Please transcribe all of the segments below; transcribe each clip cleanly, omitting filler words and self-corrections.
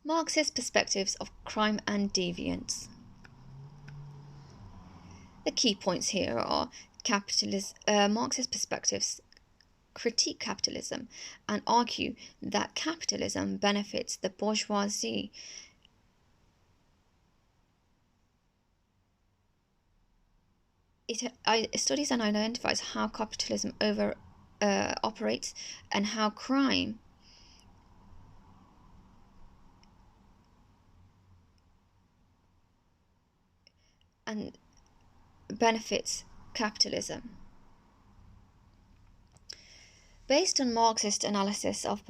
Marxist perspectives of crime and deviance. The key points here are Marxist perspectives critique capitalism and argue that capitalism benefits the bourgeoisie. It studies and identifies how capitalism operates and how crime and benefits capitalism. Based on Marxist analysis of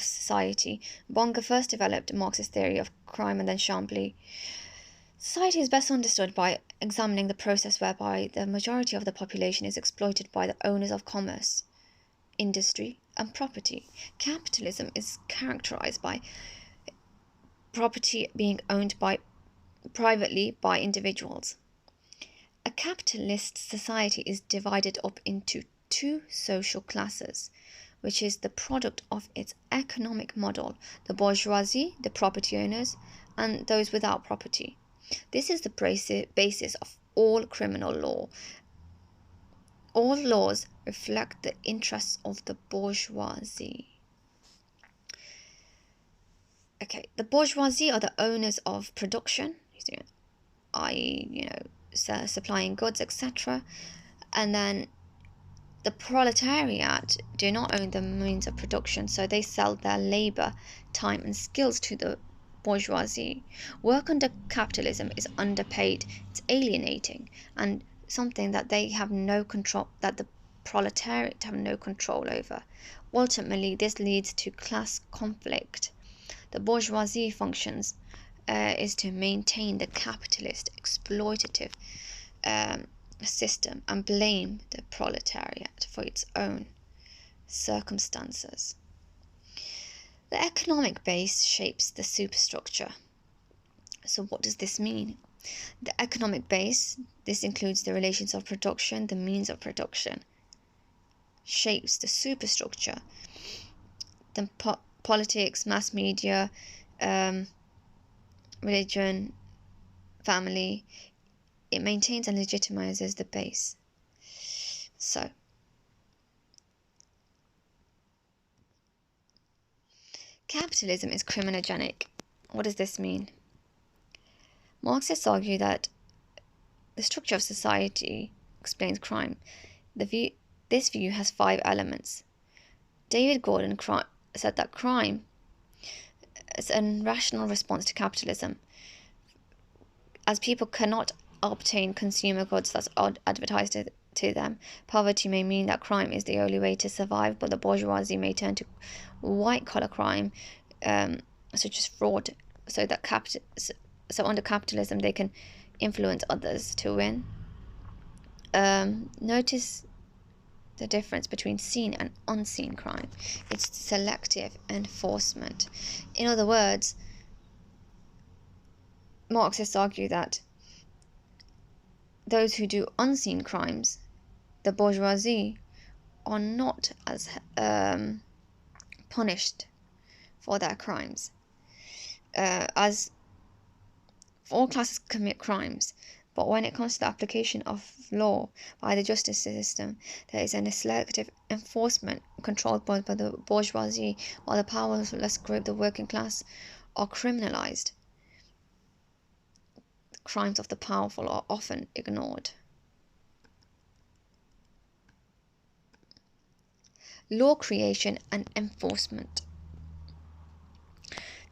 society, Bonga first developed a Marxist theory of crime and then Chambly. Society is best understood by examining the process whereby the majority of the population is exploited by the owners of commerce, industry, and property. Capitalism is characterized by property being owned privately by individuals. A capitalist society is divided up into two social classes, which is the product of its economic model: the bourgeoisie, the property owners, and those without property. This is the basis of all criminal law. All laws reflect the interests of the bourgeoisie. Okay, the bourgeoisie are the owners of production, i.e., supplying goods, etc. And then the proletariat do not own the means of production, so they sell their labor, time, and skills to the bourgeoisie. Work under capitalism is underpaid, it's alienating, and something that they have no control, that the proletariat have no control over. Ultimately, this leads to class conflict. The bourgeoisie functions is to maintain the capitalist exploitative system and blame the proletariat for its own circumstances. The economic base shapes the superstructure. So what does this mean? The economic base, this includes the relations of production, the means of production, shapes the superstructure. The politics, mass media, religion, family, it maintains and legitimizes the base. So, capitalism is criminogenic. What does this mean? Marxists argue that the structure of society explains crime. This view has 5 elements. David Gordon said that crime is a rational response to capitalism, as people cannot obtain consumer goods that's advertised to them. Poverty may mean that crime is the only way to survive, but the bourgeoisie may turn to white-collar crime, such as fraud, so under capitalism they can influence others to win. Notice the difference between seen and unseen crime. It's selective enforcement. In other words, Marxists argue that those who do unseen crimes, the bourgeoisie, are not as punished for their crimes. As all classes commit crimes, but when it comes to the application of law by the justice system, there is a selective enforcement controlled by the bourgeoisie, while the powerless group, the working class, are criminalized. The crimes of the powerful are often ignored. Law creation and enforcement.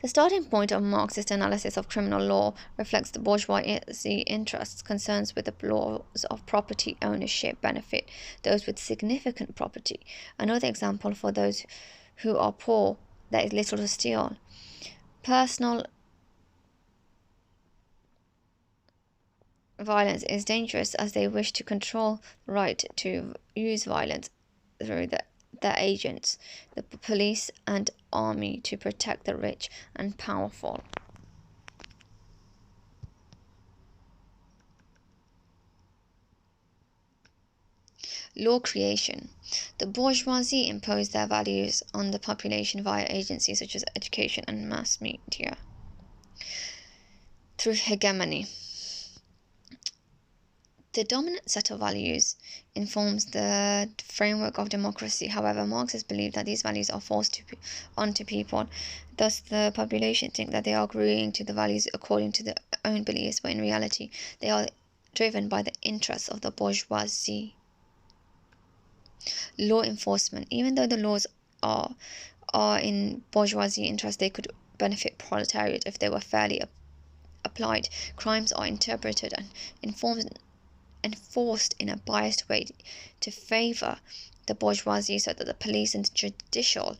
The starting point of Marxist analysis of criminal law reflects the bourgeoisie interests. Concerns with the laws of property ownership benefit those with significant property. Another example: for those who are poor, there is little to steal. Personal violence is dangerous, as they wish to control the right to use violence through their agents, the police and army, to protect the rich and powerful. Law creation. The bourgeoisie impose their values on the population via agencies such as education and mass media. through hegemony. The dominant set of values informs the framework of democracy. However, Marxists believe that these values are forced onto people. Thus, the population think that they are agreeing to the values according to their own beliefs, but in reality, they are driven by the interests of the bourgeoisie. Law enforcement. Even though the laws are in bourgeoisie interest, they could benefit proletariat if they were fairly applied. Crimes are interpreted and enforced in a biased way to favour the bourgeoisie, so that the police and judicial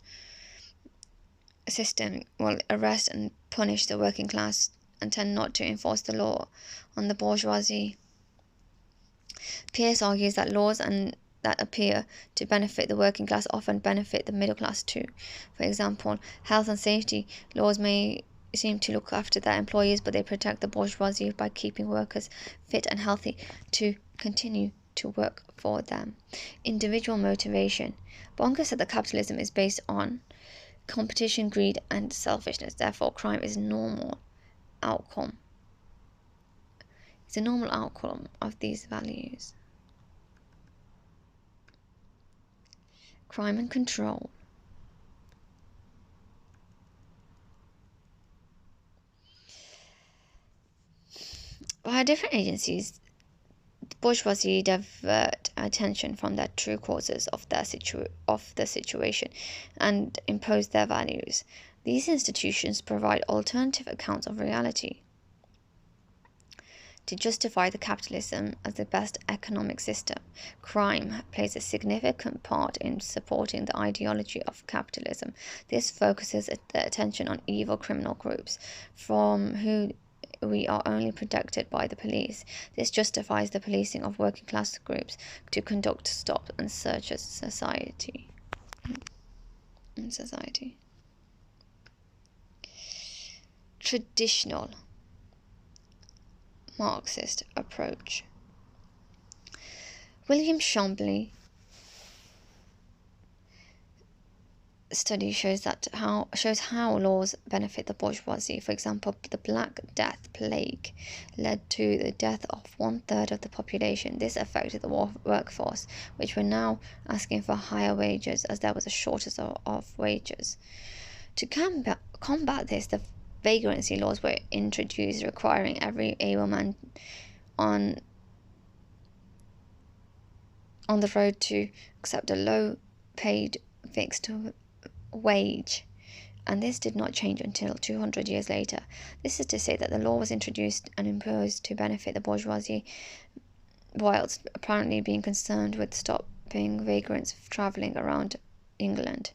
system will arrest and punish the working class and tend not to enforce the law on the bourgeoisie. Peirce argues that laws that appear to benefit the working class often benefit the middle class too. For example, health and safety laws may seem to look after their employees, but they protect the bourgeoisie by keeping workers fit and healthy to continue to work for them. Individual motivation. Bonker said that capitalism is based on competition, greed, and selfishness. Therefore, crime is normal outcome. It's a normal outcome of these values. Crime and control. By different agencies, the bourgeoisie divert attention from their true causes of the situation and impose their values. These institutions provide alternative accounts of reality to justify the capitalism as the best economic system. Crime plays a significant part in supporting the ideology of capitalism. This focuses the attention on evil criminal groups, from who we are only protected by the police. This justifies the policing of working class groups to conduct stops and searches in society. Traditional Marxist approach. William Chambly study shows how laws benefit the bourgeoisie. For example, the Black Death plague led to the death of 1/3 of the population. This affected the workforce, which were now asking for higher wages as there was a shortage of wages. To combat this, the vagrancy laws were introduced, requiring every able man on the road to accept a low-paid fixed wage, and this did not change until 200 years later. This is to say that the law was introduced and imposed to benefit the bourgeoisie, whilst apparently being concerned with stopping vagrants travelling around England.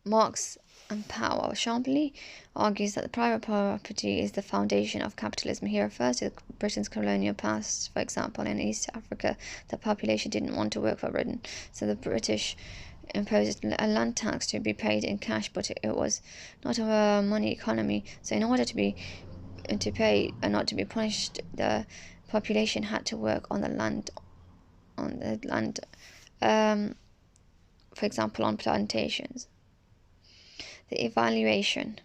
Marx and power. Chambly argues that the private property is the foundation of capitalism. He refers to Britain's colonial past. For example, in East Africa, the population didn't want to work for Britain, so the British imposed a land tax to be paid in cash, but it was not a money economy. So in order to pay and not to be punished, the population had to work on the land, for example, on plantations. The evaluation.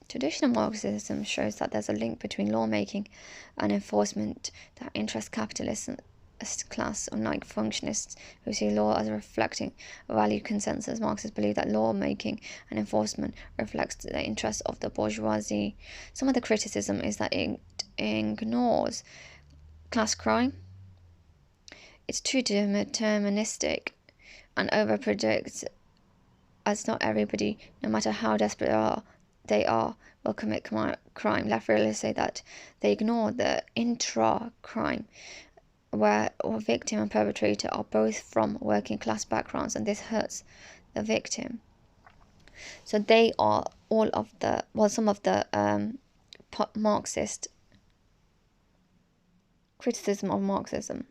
Traditional Marxism shows that there's a link between lawmaking and enforcement that interests capitalist class, unlike functionists who see law as reflecting a value consensus. Marxists believe that lawmaking and enforcement reflects the interests of the bourgeoisie. Some of the criticism is that it ignores class crime. It's too deterministic and overpredicts, as not everybody, no matter how desperate they are, will commit crime. Left realists say that they ignore the intra-crime, where victim and perpetrator are both from working class backgrounds, and this hurts the victim. So they are some of the Marxist criticism of Marxism.